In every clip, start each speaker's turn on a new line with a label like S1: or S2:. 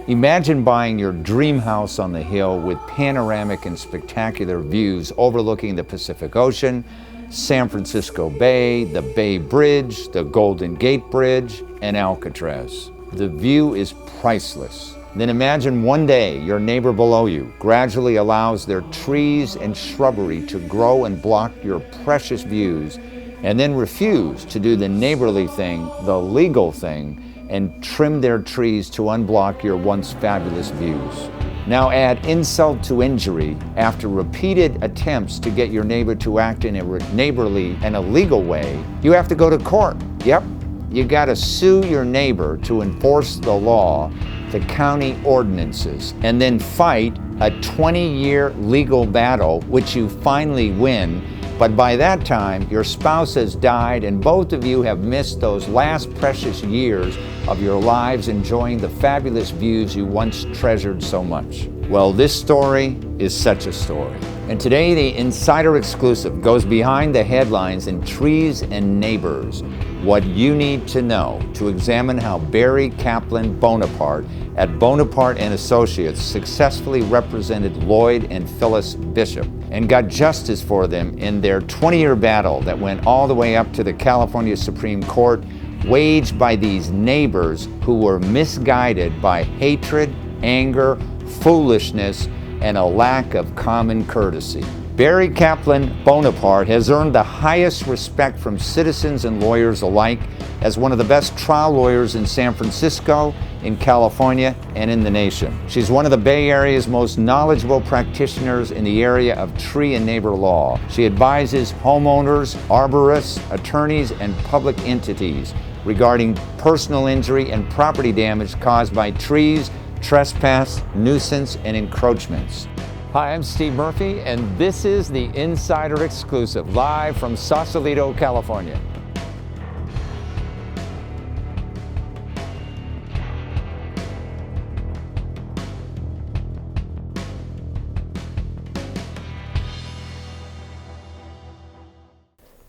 S1: Imagine buying your dream house on the hill with panoramic and spectacular views overlooking the Pacific Ocean, San Francisco Bay, the Bay Bridge, the Golden Gate Bridge, and Alcatraz. The view is priceless. Then imagine one day your neighbor below you gradually allows their trees and shrubbery to grow and block your precious views, and then refuse to do the neighborly thing, the legal thing, and trim their trees to unblock your once fabulous views. Now add insult to injury. After repeated attempts to get your neighbor to act in a neighborly and a legal way, you have to go to court. Yep, you gotta sue your neighbor to enforce the law, the county ordinances, and then fight a 20-year legal battle, which you finally win. But by that time, your spouse has died and both of you have missed those last precious years of your lives enjoying the fabulous views you once treasured so much. Well, this story is such a story. And today, the Insider Exclusive goes behind the headlines in Trees and Neighbors, what you need to know to examine how Barry Kaplan Bonaparte at Bonaparte and Associates successfully represented Lloyd and Phyllis Bishop and got justice for them in their 20-year battle that went all the way up to the California Supreme Court, waged by these neighbors who were misguided by hatred, anger, foolishness, and a lack of common courtesy. Barry Kaplan Bonaparte has earned the highest respect from citizens and lawyers alike as one of the best trial lawyers in San Francisco, in California, and in the nation. She's one of the Bay Area's most knowledgeable practitioners in the area of tree and neighbor law. She advises homeowners, arborists, attorneys, and public entities regarding personal injury and property damage caused by trees, trespass, nuisance, and encroachments. Hi, I'm Steve Murphy, and this is the Insider Exclusive, live from Sausalito, California.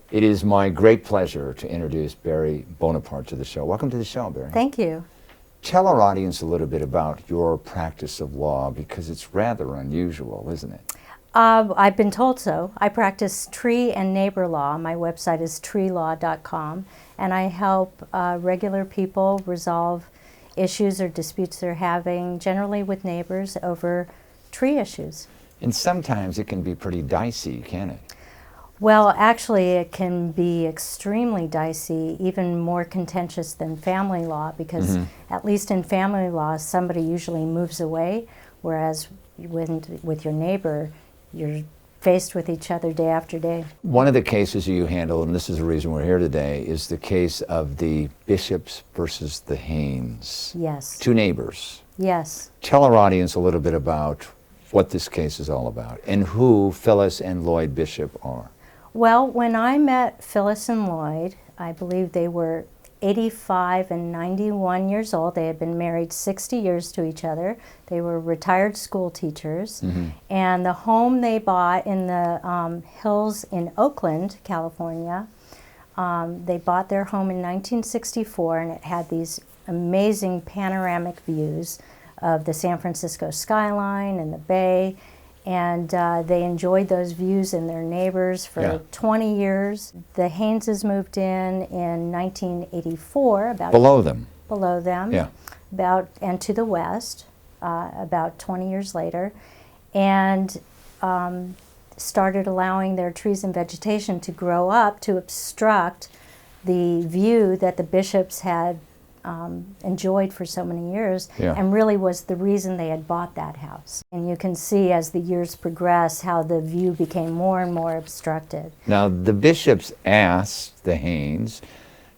S1: It is my great pleasure to introduce Barry Bonaparte to the show. Welcome to the show, Barry.
S2: Thank you.
S1: Tell our audience a little bit about your practice of law, because it's rather unusual, isn't it?
S2: I've been told so. I practice tree and neighbor law. My website is treelaw.com, and I help regular people resolve issues or disputes they're having, generally with neighbors, over tree issues.
S1: And sometimes it can be pretty dicey, can't it?
S2: Well, actually, it can be extremely dicey, even more contentious than family law, because at least in family law, somebody usually moves away, whereas with your neighbor, you're faced with each other day after day.
S1: One of the cases you handle, and this is the reason we're here today, is the case of the Bishops versus the Haynes.
S2: Yes.
S1: Two neighbors.
S2: Yes.
S1: Tell our audience a little bit about what this case is all about and who Phyllis and Lloyd Bishop are.
S2: Well, when I met Phyllis and Lloyd, I believe they were 85 and 91 years old. They had been married 60 years to each other. They were retired school teachers. And the home they bought in the hills in Oakland, California, they bought their home in 1964, and it had these amazing panoramic views of the San Francisco skyline and the bay. And they enjoyed those views and their neighbors for 20 years. The Hayneses moved in 1984, about
S1: below them.
S2: Below them,
S1: yeah.
S2: And to the west, about 20 years later, and started allowing their trees and vegetation to grow up to obstruct the view that the Bishops had enjoyed for so many years, and really was the reason they had bought that house. And you can see as the years progress how the view became more and more obstructed.
S1: Now, the Bishops asked the Haynes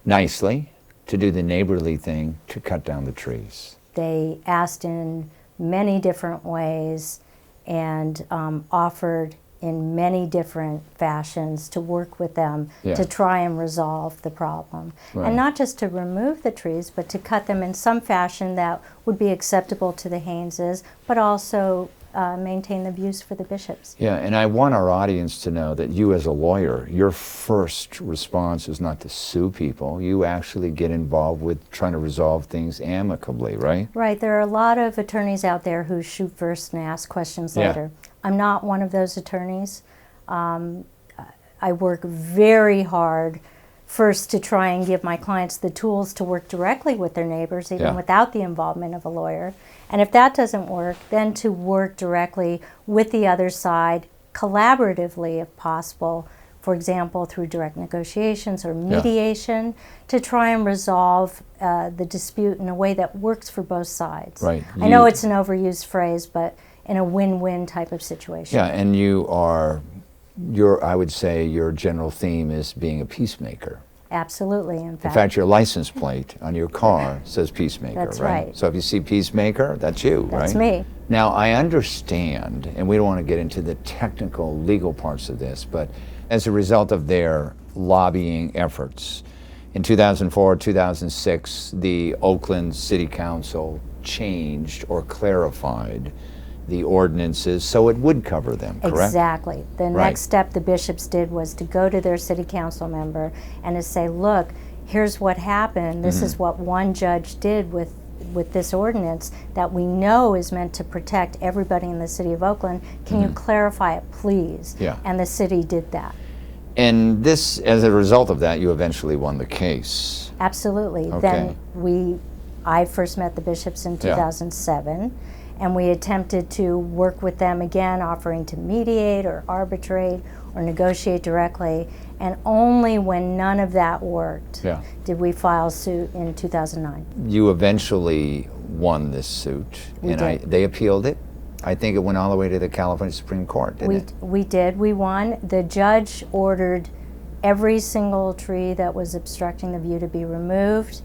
S1: nicely to do the neighborly thing, to cut down the trees.
S2: They asked in many different ways and offered in many different fashions to work with them to try and resolve the problem. And not just to remove the trees, but to cut them in some fashion that would be acceptable to the Hayneses, but also maintain the views for the bishops.
S1: Yeah, and I want our audience to know that you as a lawyer, your first response is not to sue people. You actually get involved with trying to resolve things amicably, right?
S2: Right. There are a lot of attorneys out there who shoot first and ask questions later. I'm not one of those attorneys. I work very hard first to try and give my clients the tools to work directly with their neighbors, even without the involvement of a lawyer. And if that doesn't work, then to work directly with the other side, collaboratively if possible, for example, through direct negotiations or mediation, to try and resolve the dispute in a way that works for both sides.
S1: Right.
S2: I know it's an overused phrase, but in a win-win type of situation.
S1: Yeah, and I would say your general theme is being a peacemaker.
S2: Absolutely, in fact.
S1: In fact, your license plate on your car says peacemaker,
S2: That's right.
S1: So if you see peacemaker, that's you, right?
S2: That's me.
S1: Now, I understand, and we don't want to get into the technical legal parts of this, but as a result of their lobbying efforts, in 2004, 2006, the Oakland City Council changed or clarified the ordinances so it would cover them, correct?
S2: Exactly. The next step the bishops did was to go to their city council member and to say, look, here's what happened. This is what one judge did with this ordinance that we know is meant to protect everybody in the city of Oakland. Can you clarify it, please?
S1: Yeah.
S2: And the city did that.
S1: And this, as a result of that, you eventually won the case.
S2: Absolutely.
S1: Okay.
S2: Then I first met the bishops in 2007. And we attempted to work with them again, offering to mediate or arbitrate or negotiate directly. And only when none of that worked did we file suit in 2009.
S1: You eventually won this suit, they appealed it. I think it went all the way to the California Supreme Court, didn't it?
S2: We did. We won. The judge ordered every single tree that was obstructing the view to be removed.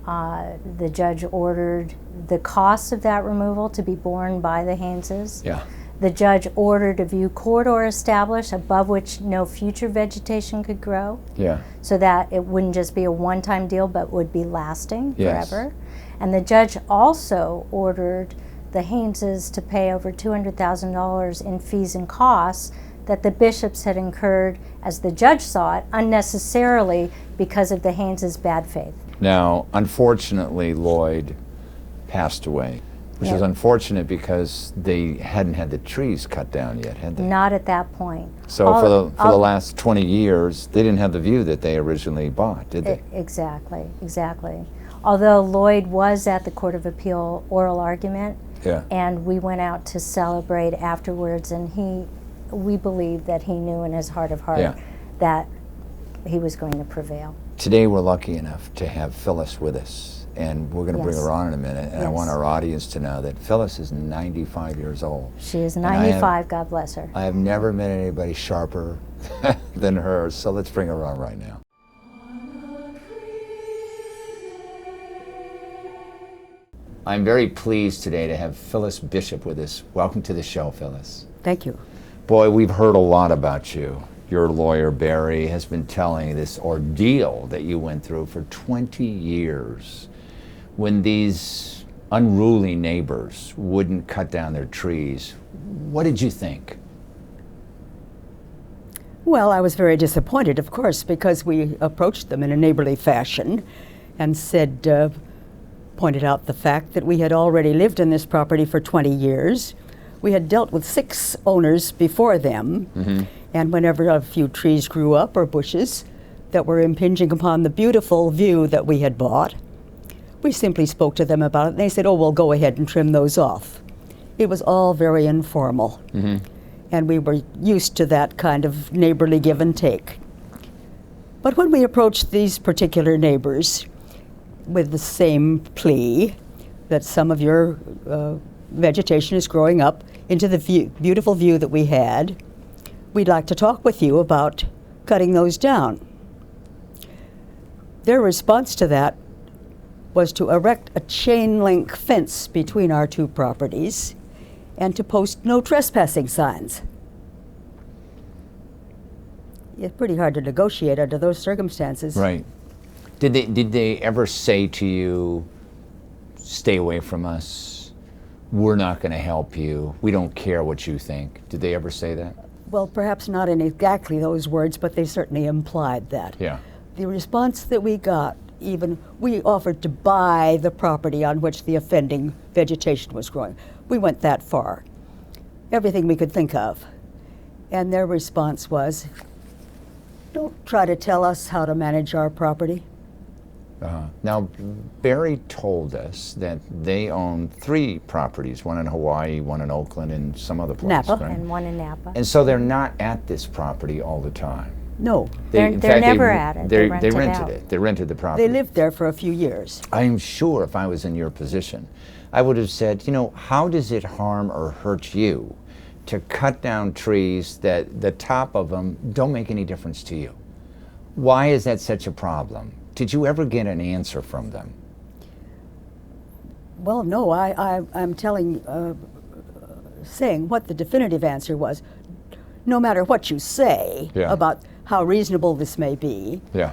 S2: The judge ordered the cost of that removal to be borne by the Hayneses.
S1: Yeah.
S2: The judge ordered a view corridor established above which no future vegetation could grow.
S1: Yeah.
S2: So that it wouldn't just be a one-time deal, but would be lasting forever. And the judge also ordered the Hayneses to pay over $200,000 in fees and costs that the bishops had incurred, as the judge saw it, unnecessarily because of the Hayneses' bad faith.
S1: Now, unfortunately, Lloyd passed away, which was unfortunate because they hadn't had the trees cut down yet, had they?
S2: Not at that point.
S1: So for the last 20 years, they didn't have the view that they originally bought, did they?
S2: Exactly, exactly. Although Lloyd was at the Court of Appeal oral argument, and we went out to celebrate afterwards, and we believe that he knew in his heart of heart that he was going to prevail.
S1: Today we're lucky enough to have Phyllis with us, and we're going to bring her on in a minute, and I want our audience to know that Phyllis is 95 years old.
S2: She is 95, God bless her.
S1: I have never met anybody sharper than her, so let's bring her on right now. I'm very pleased today to have Phyllis Bishop with us. Welcome to the show, Phyllis.
S3: Thank you.
S1: Boy, we've heard a lot about you. Your lawyer, Barry, has been telling this ordeal that you went through for 20 years when these unruly neighbors wouldn't cut down their trees. What did you think?
S3: Well, I was very disappointed, of course, because we approached them in a neighborly fashion and said, pointed out the fact that we had already lived in this property for 20 years. We had dealt with 6 owners before them, and whenever a few trees grew up or bushes that were impinging upon the beautiful view that we had bought, we simply spoke to them about it, and they said, oh, well, go ahead and trim those off. It was all very informal, and we were used to that kind of neighborly give and take. But when we approached these particular neighbors with the same plea that some of your vegetation is growing up into the beautiful view that we had, we'd like to talk with you about cutting those down. Their response to that was to erect a chain link fence between our 2 properties and to post no trespassing signs. It's pretty hard to negotiate under those circumstances.
S1: Right. Did they ever say to you, stay away from us, we're not going to help you. We don't care what you think. Did they ever say that?
S3: Well, perhaps not in exactly those words, but they certainly implied that.
S1: Yeah.
S3: The response that we got, even we offered to buy the property on which the offending vegetation was growing. We went that far. Everything we could think of. And their response was, don't try to tell us how to manage our property.
S1: Now, Barry told us that they own 3 properties, one in Hawaii, one in Oakland, and some other place.
S3: Napa.
S1: Right?
S2: And one in Napa.
S1: And so they're not at this property all the time.
S3: No.
S2: They're never at it. They
S1: They
S2: rent it
S1: rented
S2: out.
S1: it. They rented the property.
S3: They lived there for a few years.
S1: I'm sure if I was in your position, I would have said, you know, how does it harm or hurt you to cut down trees that the top of them don't make any difference to you? Why is that such a problem? Did you ever get an answer from them?
S3: Well, no, I'm saying what the definitive answer was. No matter what you say
S1: Yeah.
S3: about how reasonable this may be,
S1: Yeah.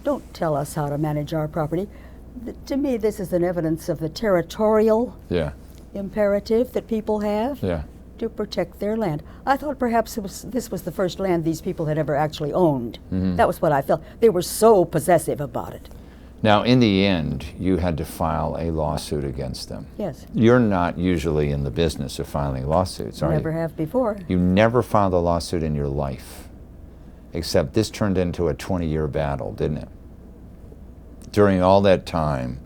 S3: don't tell us how to manage our property. To me, this is an evidence of the territorial
S1: Yeah.
S3: imperative that people have
S1: Yeah.
S3: to protect their land. I thought perhaps this was the first land these people had ever actually owned. That was what I felt. They were so possessive about it.
S1: Now, in the end, you had to file a lawsuit against them.
S3: Yes.
S1: You're not usually in the business of filing lawsuits, are
S3: Never
S1: you?
S3: have before.
S1: You never filed a lawsuit in your life, except this turned into a 20-year battle, didn't it? During all that time,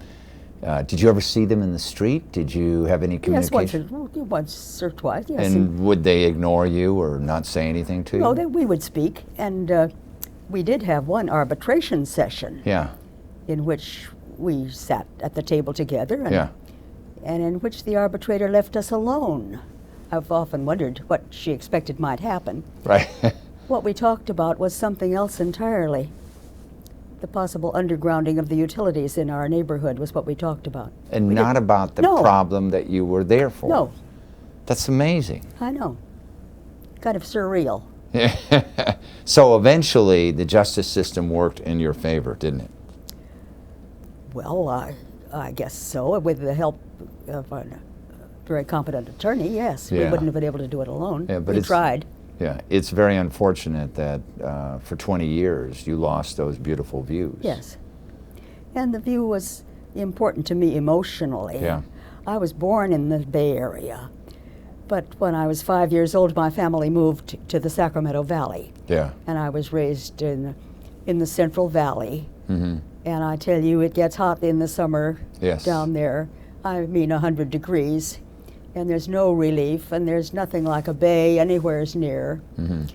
S1: did you ever see them in the street? Did you have any
S3: Yes,
S1: communication?
S3: once or twice, yes.
S1: And would they ignore you or not say anything to you?
S3: No, we would speak, and we did have one arbitration session
S1: Yeah,
S3: in which we sat at the table together,
S1: yeah.
S3: and in which the arbitrator left us alone. I've often wondered what she expected might happen.
S1: Right.
S3: What we talked about was something else entirely. The possible undergrounding of the utilities in our neighborhood was what we talked about.
S1: And
S3: We
S1: not
S3: did-
S1: about the
S3: No.
S1: problem that you were there for.
S3: No,
S1: That's amazing.
S3: I know. Kind of surreal.
S1: So eventually, the justice system worked in your favor, didn't it?
S3: Well, I guess so. With the help of a very competent attorney, yes. We
S1: Yeah.
S3: wouldn't have been able to do it alone.
S1: Yeah, but
S3: we
S1: it's-
S3: tried.
S1: Yeah, it's very unfortunate that for 20 years you lost those beautiful views.
S3: Yes. And the view was important to me emotionally.
S1: Yeah.
S3: I was born in the Bay Area, but when I was 5 years old, my family moved to the Sacramento Valley,
S1: Yeah.
S3: and I was raised in the Central Valley.
S1: Mm-hmm.
S3: And I tell you, it gets hot in the summer
S1: Yes.
S3: down there. I mean, 100 degrees, and there's no relief, and there's nothing like a bay anywhere near.
S1: Mm-hmm.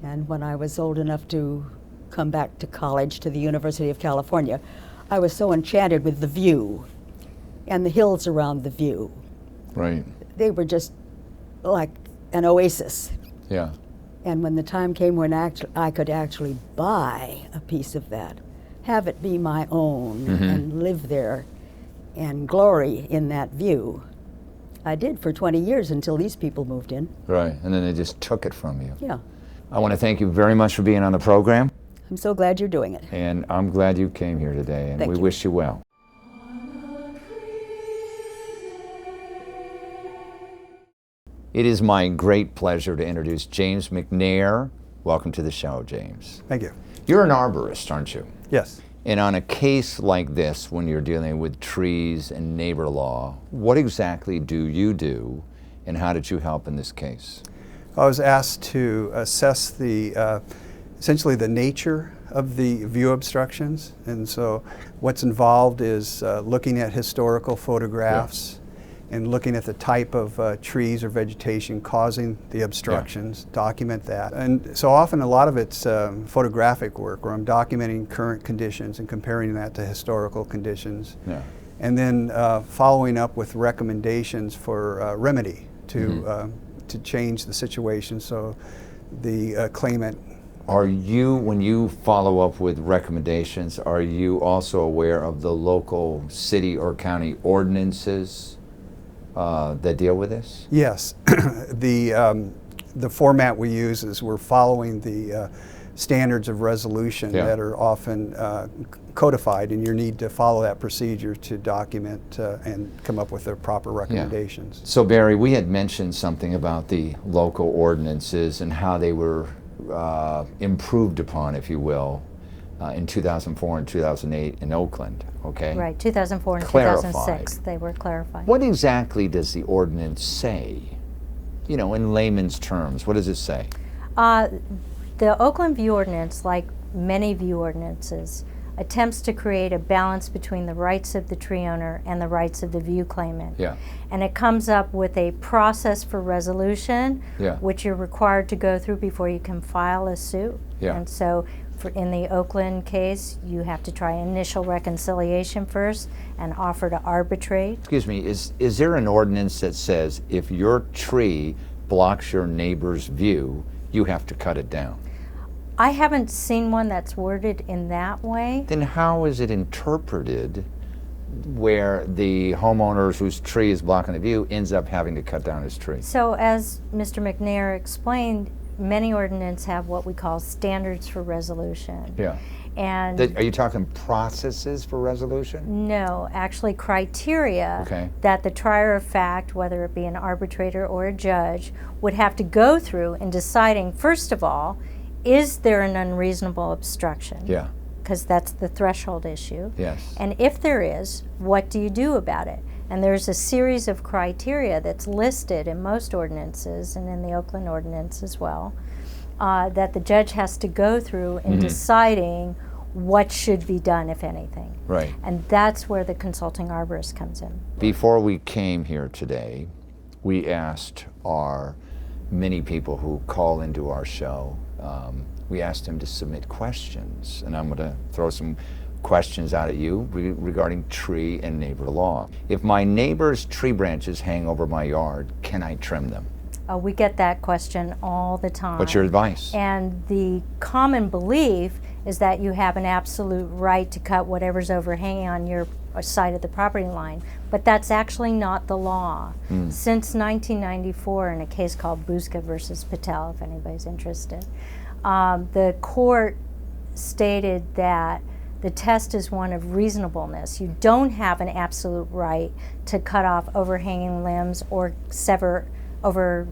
S3: And when I was old enough to come back to college, to the University of California, I was so enchanted with the view and the hills around the view.
S1: Right.
S3: They were just like an oasis.
S1: Yeah.
S3: And when the time came when I could actually buy a piece of that, have it be my own, and live there and glory in that view, I did for 20 years until these people moved in.
S1: Right. And then they just took it from you.
S3: Yeah.
S1: I want to thank you very much for being on the program,
S3: I'm so glad you're doing it.
S1: and I'm glad you came here today, and
S3: Thank
S1: we
S3: you.
S1: wish you well. It is my great pleasure to introduce James McNair. Welcome to the show, James.
S4: Thank you.
S1: You're an arborist, aren't you?
S4: Yes.
S1: And on a case like this, when you're dealing with trees and neighbor law, what exactly do you do, and how did you help in this case?
S4: I was asked to assess the essentially the nature of the view obstructions, and so what's involved is looking at historical photographs and looking at the type of trees or vegetation causing the obstructions, document that. And so often a lot of it's photographic work where I'm documenting current conditions and comparing that to historical conditions.
S1: Yeah.
S4: And then following up with recommendations for remedy to change the situation so the claimant.
S1: Are you, when you follow up with recommendations, are you also aware of the local city or county ordinances that deal with this?
S4: Yes. The format we use is we're following the standards of resolution
S1: Yeah.
S4: that are often codified, and you need to follow that procedure to document and come up with the proper recommendations.
S1: So Barry, we had mentioned something about the local ordinances and how they were improved upon, if you will, in 2004 and 2008 in Oakland, okay?
S2: Right, 2004 and
S1: Clarified.
S2: 2006, they were clarified.
S1: What exactly does the ordinance say? You know, in layman's terms, what does it say?
S2: The Oakland View Ordinance, like many view ordinances, attempts to create a balance between the rights of the tree owner and the rights of the view claimant.
S1: Yeah.
S2: And it comes up with a process for resolution,
S1: Yeah.
S2: which you're required to go through before you can file a suit.
S1: Yeah.
S2: And so in the Oakland case, you have to try initial reconciliation first and offer to arbitrate.
S1: Excuse me, is there an ordinance that says if your tree blocks your neighbor's view, you have to cut it down?
S2: I haven't seen one that's worded in that way.
S1: Then how is it interpreted where the homeowner whose tree is blocking the view ends up having to cut down his tree?
S2: So as Mr. McNair explained, many ordinances have what we call standards for resolution.
S1: Yeah.
S2: And
S1: Are you talking processes for resolution?
S2: no, actually criteria
S1: Okay.
S2: that the trier of fact, whether it be an arbitrator or a judge, would have to go through in deciding, first of all, is there an unreasonable obstruction?
S1: Yeah.
S2: Because that's the threshold issue.
S1: Yes.
S2: And if there is, what do you do about it? And there's a series of criteria that's listed in most ordinances and in the Oakland ordinance as well, that the judge has to go through in deciding what should be done, if anything.
S1: Right.
S2: And that's where the consulting arborist comes in.
S1: Before we came here today, we asked our many people who call into our show, we asked them to submit questions. And I'm going to throw some questions out at you regarding tree and neighbor law. If my neighbor's tree branches hang over my yard, can I trim them?
S2: We get that question all the time.
S1: What's your advice?
S2: And the common belief is that you have an absolute right to cut whatever's overhanging on your side of the property line, but that's actually not the law. Since 1994, in a case called Buska versus Patel, if anybody's interested, the court stated that the test is one of reasonableness. You don't have an absolute right to cut off overhanging limbs or sever over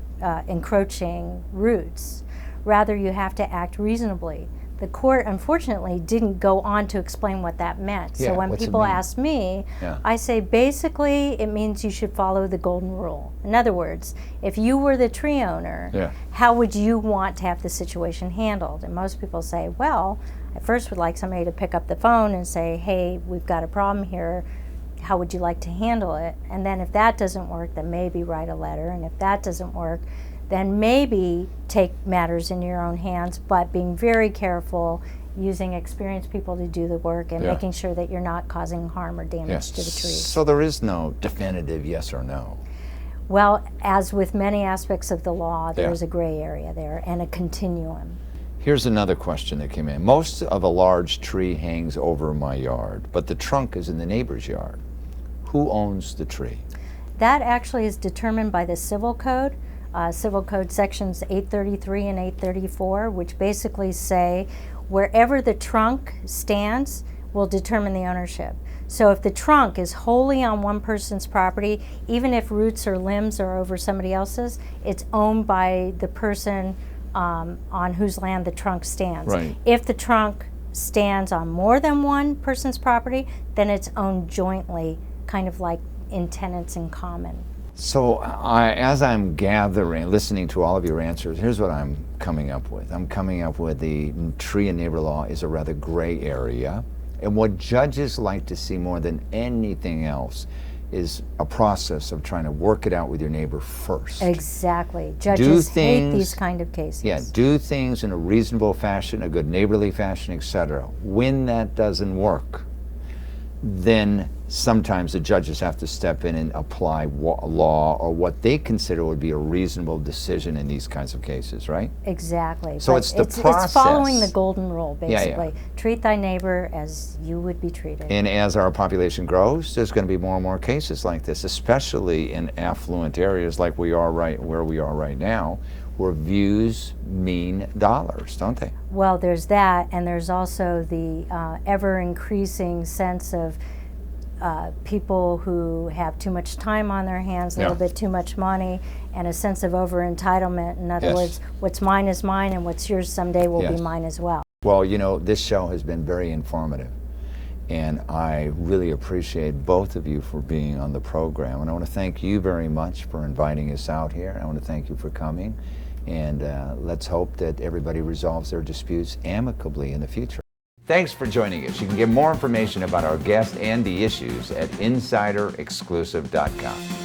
S2: encroaching roots. Rather, you have to act reasonably. The court, unfortunately, didn't go on to explain what that meant.
S1: Yeah,
S2: so when
S1: what's it
S2: people
S1: mean?
S2: ask me,
S1: Yeah.
S2: I say basically it means you should follow the golden rule. In other words, if you were the tree owner,
S1: Yeah.
S2: how would you want to have the situation handled? And most people say, well, I first would like somebody to pick up the phone and say, hey, we've got a problem here. How would you like to handle it? And then if that doesn't work, then maybe write a letter. And if that doesn't work, then maybe take matters in your own hands, but being very careful, using experienced people to do the work and
S1: Yeah.
S2: making sure that you're not causing harm or damage
S1: Yes.
S2: to the trees.
S1: So there is no definitive yes or no.
S2: Well, as with many aspects of the law,
S1: Yeah.
S2: there's a gray area there and a continuum.
S1: Here's another question that came in. Most of a large tree hangs over my yard, but the trunk is in the neighbor's yard. Who owns the tree?
S2: That actually is determined by the Civil Code. Civil Code sections 833 and 834, which basically say wherever the trunk stands will determine the ownership. So if the trunk is wholly on one person's property, even if roots or limbs are over somebody else's, it's owned by the person on whose land the trunk stands.
S1: Right.
S2: If the trunk stands on more than one person's property, then it's owned jointly, kind of like in tenants in common.
S1: So as I'm gathering, listening to all of your answers, here's what I'm coming up with. I'm coming up with the tree and neighbor law is a rather gray area. And what judges like to see more than anything else is a process of trying to work it out with your neighbor first.
S2: Exactly. Judges hate
S1: things-
S2: these kind of cases.
S1: Yeah, do things in a reasonable fashion, a good neighborly fashion, etc. When that doesn't work, then sometimes the judges have to step in and apply law or what they consider would be a reasonable decision in these kinds of cases, right?
S2: Exactly.
S1: So
S2: But
S1: it's the
S2: It's following
S1: process.
S2: the golden rule,
S1: Yeah, yeah.
S2: basically. Treat thy neighbor as you would be treated.
S1: And as our population grows, there's going to be more and more cases like this, especially in affluent areas like where we are right now, where views mean dollars, don't they?
S2: Well, there's that, and there's also the ever-increasing sense of people who have too much time on their hands, a little bit too much money, and a sense of over-entitlement. In other words, what's mine is mine, and what's yours someday will be mine as well.
S1: Well, you know, this show has been very informative, and I really appreciate both of you for being on the program. And I want to thank you very much for inviting us out here. I want to thank you for coming, and let's hope that everybody resolves their disputes amicably in the future. Thanks for joining us. You can get more information about our guest and the issues at insiderexclusive.com.